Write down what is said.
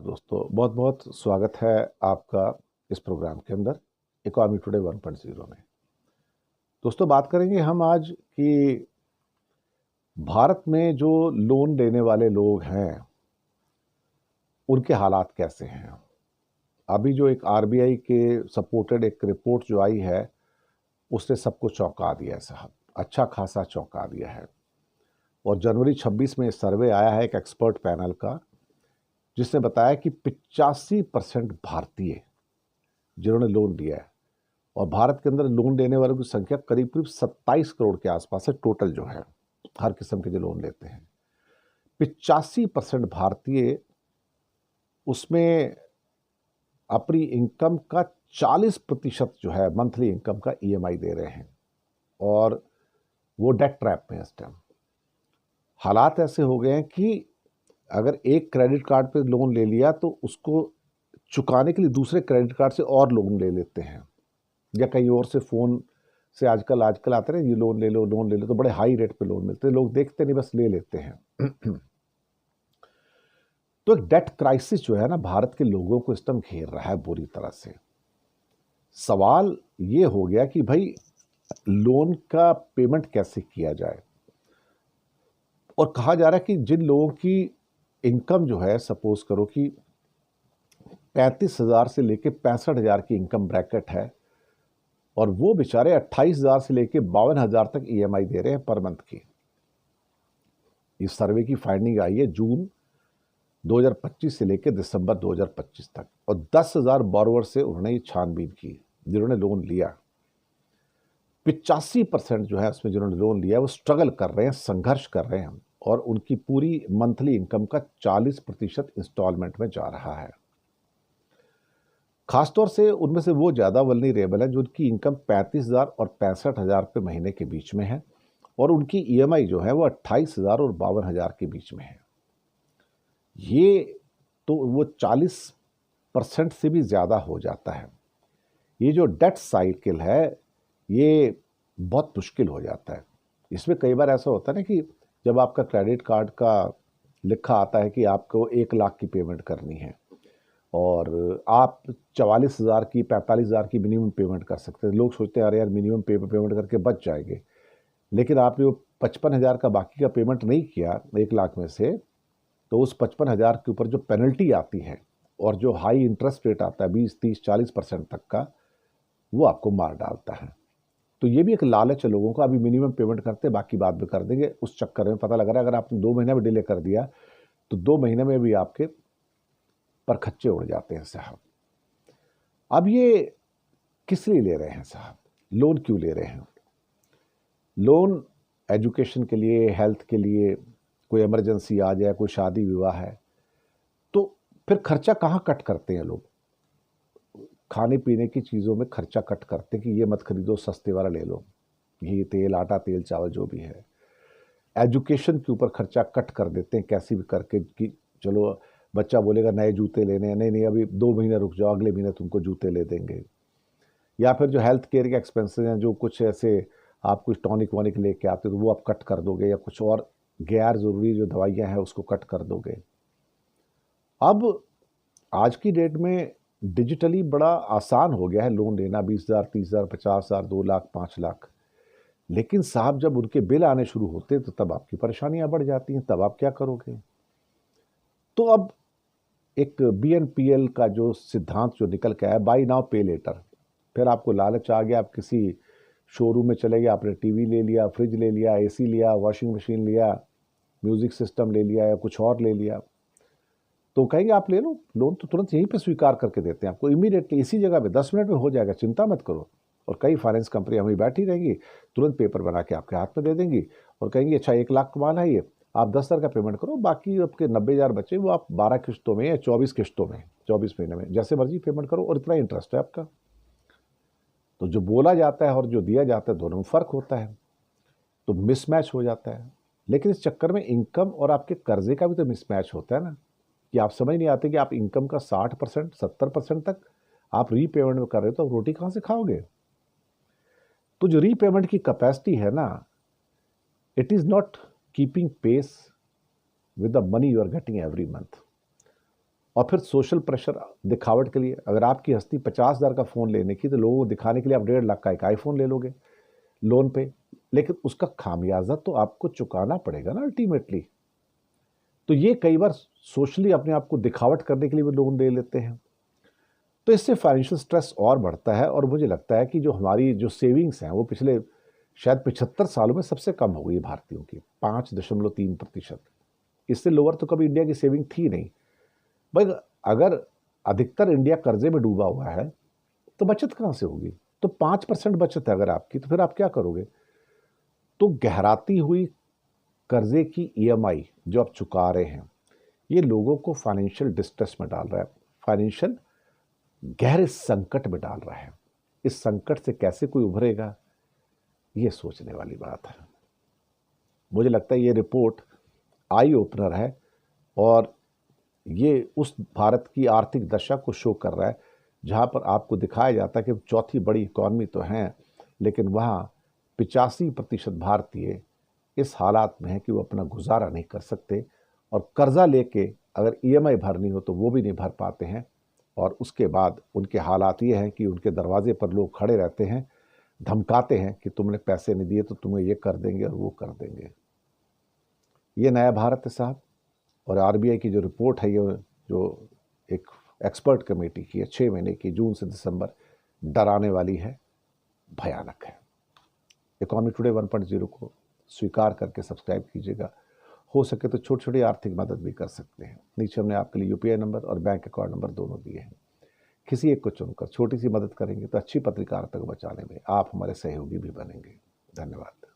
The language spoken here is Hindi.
दोस्तों, बहुत बहुत स्वागत है आपका इस प्रोग्राम के अंदर इकोनॉमी टुडे 1.0 में। दोस्तों, बात करेंगे हम आज कि भारत में जो लोन लेने वाले लोग हैं उनके हालात कैसे हैं। अभी जो एक आरबीआई के सपोर्टेड एक रिपोर्ट जो आई है उसने सबको चौंका दिया है साहब, अच्छा खासा चौंका दिया है। और जनवरी 26 में सर्वे आया है एक एक्सपर्ट पैनल का, जिसने बताया कि 85% भारतीय जिन्होंने लोन लिया है, और भारत के अंदर लोन लेने वालों की संख्या करीब करीब 27 करोड़ के आसपास है टोटल, जो है हर किस्म के जो लोन लेते हैं 85% भारतीय उसमें अपनी इनकम का 40% जो है मंथली इनकम का ईएमआई दे रहे हैं, और वो डेट ट्रैप में इस टाइम। हालात ऐसे हो गए हैं कि अगर एक क्रेडिट कार्ड पे लोन ले लिया तो उसको चुकाने के लिए दूसरे क्रेडिट कार्ड से और लोन ले लेते हैं, या कहीं और से फ़ोन से आजकल आते हैं ये लोन ले लो, तो बड़े हाई रेट पे लोन मिलते हैं, लोग देखते नहीं बस ले लेते हैं। तो एक डेट क्राइसिस जो है ना भारत के लोगों को इस टाइम घेर रहा है बुरी तरह से। सवाल ये हो गया कि भाई लोन का पेमेंट कैसे किया जाए, और कहा जा रहा है कि जिन लोगों की इनकम जो है, सपोज करो कि 35,000 से लेके 65,000 की इनकम ब्रैकेट है, और वो बेचारे 28,000 से लेके 52,000 तक ईएमआई दे रहे हैं पर मंथ की। इस सर्वे की फाइंडिंग आई है जून 2025 से लेकर दिसंबर 2025 तक, और 10,000 बोरोवर से उन्होंने ये छानबीन की जिन्होंने लोन लिया। 85% जो है उसमें जिन्होंने लोन लिया वो स्ट्रगल कर रहे हैं, संघर्ष कर रहे हैं, और उनकी पूरी मंथली इनकम का 40% इंस्टॉलमेंट में जा रहा है। खासतौर से उनमें से वो ज़्यादा वल्नरेबल है जिनकी इनकम 35,000 और 65,000 रुपये महीने के बीच में है, और उनकी ईएमआई जो है वो 28,000 और 52,000 के बीच में है। ये तो वो 40% से भी ज़्यादा हो जाता है। ये जो डेट साइकिल है ये बहुत मुश्किल हो जाता है। इसमें कई बार ऐसा होता है ना कि जब आपका क्रेडिट कार्ड का लिखा आता है कि आपको 1 लाख की पेमेंट करनी है, और आप 44,000 की 45,000 की मिनिमम पेमेंट कर सकते हैं। लोग सोचते हैं अरे यार मिनिमम पेमेंट करके बच जाएंगे, लेकिन आपने वो 55,000 का बाकी का पेमेंट नहीं किया 1 लाख में से, तो उस 55,000 के ऊपर जो पेनल्टी आती है और जो हाई इंटरेस्ट रेट आता है 20, 30, 40% तक का, वो आपको मार डालता है। तो ये भी एक लालच है लोगों को, अभी मिनिमम पेमेंट करते बाकी बाद में कर देंगे। उस चक्कर में पता लग रहा है अगर आपने 2 महीने में डिले कर दिया तो 2 महीने में भी आपके पर खच्चे उड़ जाते हैं साहब। अब ये किस लिए ले रहे हैं साहब, लोन क्यों ले रहे हैं? लोन एजुकेशन के लिए, हेल्थ के लिए, कोई इमरजेंसी आ जाए, कोई शादी विवाह है, तो फिर खर्चा कहाँ कट करते हैं लोग? खाने पीने की चीज़ों में खर्चा कट करते हैं कि ये मत खरीदो, सस्ते वाला ले लो, घी तेल आटा तेल चावल जो भी है। एजुकेशन के ऊपर खर्चा कट कर देते हैं कैसे भी करके कि चलो बच्चा बोलेगा नए जूते लेने हैं, नहीं नहीं अभी 2 महीने रुक जाओ, अगले महीने तुमको जूते ले देंगे। या फिर जो हेल्थ केयर के एक्सपेंसेस हैं, जो कुछ ऐसे आप कुछ टॉनिक वॉनिक लेके आते हो तो वो आप कट कर दोगे, या कुछ और गैर ज़रूरी जो दवाइयाँ हैं उसको कट कर दोगे। अब आज की डेट में डिजिटली बड़ा आसान हो गया है लोन लेना, 20,000, 30,000, 50,000, 2 लाख, 5 लाख। लेकिन साहब जब उनके बिल आने शुरू होते हैं तो तब आपकी परेशानियां बढ़ जाती हैं, तब आप क्या करोगे? तो अब एक बीएनपीएल का जो सिद्धांत जो निकल के आया, बाई नाउ पे लेटर। फिर आपको लालच आ गया, आप किसी शोरूम में चले गए, आपने टीवी ले लिया, फ्रिज ले लिया, एसी लिया, वॉशिंग मशीन लिया, म्यूजिक सिस्टम ले लिया, या कुछ और ले लिया, तो कहेंगे आप ले लो लोन, तो तुरंत यहीं पे स्वीकार करके देते हैं आपको इमीडिएटली, इसी जगह पे 10 मिनट में हो जाएगा, चिंता मत करो। और कई फाइनेंस कंपनी हमें बैठी रहेंगी, तुरंत पेपर बना के आपके हाथ में दे देंगी और कहेंगी अच्छा 1 लाख कमाना है, ये आप 10,000 का पेमेंट करो, बाकी आपके 90,000 बचे वो आप 12 किस्तों में या 24 किस्तों में, 24 महीने में जैसे मर्जी पेमेंट करो, और इतना इंटरेस्ट है आपका। तो जो बोला जाता है और जो दिया जाता है दोनों में फ़र्क होता है, तो मिसमैच हो जाता है। लेकिन इस चक्कर में इनकम और आपके कर्जे का भी तो मिसमैच होता है ना, कि आप समझ नहीं आते कि आप इनकम का 60%, 70% तक आप रीपेमेंट में कर रहे हो, तो आप रोटी कहाँ से खाओगे? तो जो रीपेमेंट की कैपेसिटी है ना, it is not keeping pace with the money you are getting every month. और फिर सोशल प्रेशर दिखावट के लिए, अगर आपकी हस्ती 50,000 का फ़ोन लेने की तो लोगों को दिखाने के लिए आप 1.5 लाख का एक आईफोन ले लोगे लोन पे, लेकिन उसका खामियाजा तो आपको चुकाना पड़ेगा ना अल्टीमेटली। तो ये कई बार सोशली अपने आप को दिखावट करने के लिए भी लोन ले लेते हैं। तो इससे फाइनेंशियल स्ट्रेस और बढ़ता है, और मुझे लगता है कि जो हमारी जो सेविंग्स हैं वो पिछले शायद 75 सालों में सबसे कम हो गई भारतीयों की, 5.3%। इससे लोअर तो कभी इंडिया की सेविंग थी नहीं भाई। अगर अधिकतर इंडिया कर्जे में डूबा हुआ है तो बचत कहाँ से होगी? तो 5% बचत है अगर आपकी, तो फिर आप क्या करोगे? तो गहराती हुई कर्जे की ईएमआई जो आप चुका रहे हैं, ये लोगों को फाइनेंशियल डिस्ट्रेस में डाल रहा है, फाइनेंशियल गहरे संकट में डाल रहा है। इस संकट से कैसे कोई उभरेगा, ये सोचने वाली बात है। मुझे लगता है ये रिपोर्ट आई ओपनर है, और ये उस भारत की आर्थिक दशा को शो कर रहा है जहाँ पर आपको दिखाया जाता है कि चौथी बड़ी इकॉनमी तो हैं, लेकिन वहाँ 85% भारतीय इस हालात में है कि वो अपना गुजारा नहीं कर सकते, और कर्जा लेके अगर ईएमआई भरनी हो तो वो भी नहीं भर पाते हैं। और उसके बाद उनके हालात ये हैं कि उनके दरवाजे पर लोग खड़े रहते हैं, धमकाते हैं कि तुमने पैसे नहीं दिए तो तुम्हें ये कर देंगे और वो कर देंगे। ये नया भारत है साहब। और आरबीआई की जो रिपोर्ट है, ये जो एक एक्सपर्ट कमेटी की है 6 महीने की, जून से दिसंबर, डराने वाली है, भयानक है। इकोनॉमी टुडे 1.0 को स्वीकार करके सब्सक्राइब कीजिएगा। हो सके तो छोटी छोटी आर्थिक मदद भी कर सकते हैं। नीचे हमने आपके लिए यूपीआई नंबर और बैंक अकाउंट नंबर दोनों दिए हैं। किसी एक को चुनकर छोटी सी मदद करेंगे तो अच्छी पत्रकारिता को बचाने में आप हमारे सहयोगी भी बनेंगे। धन्यवाद।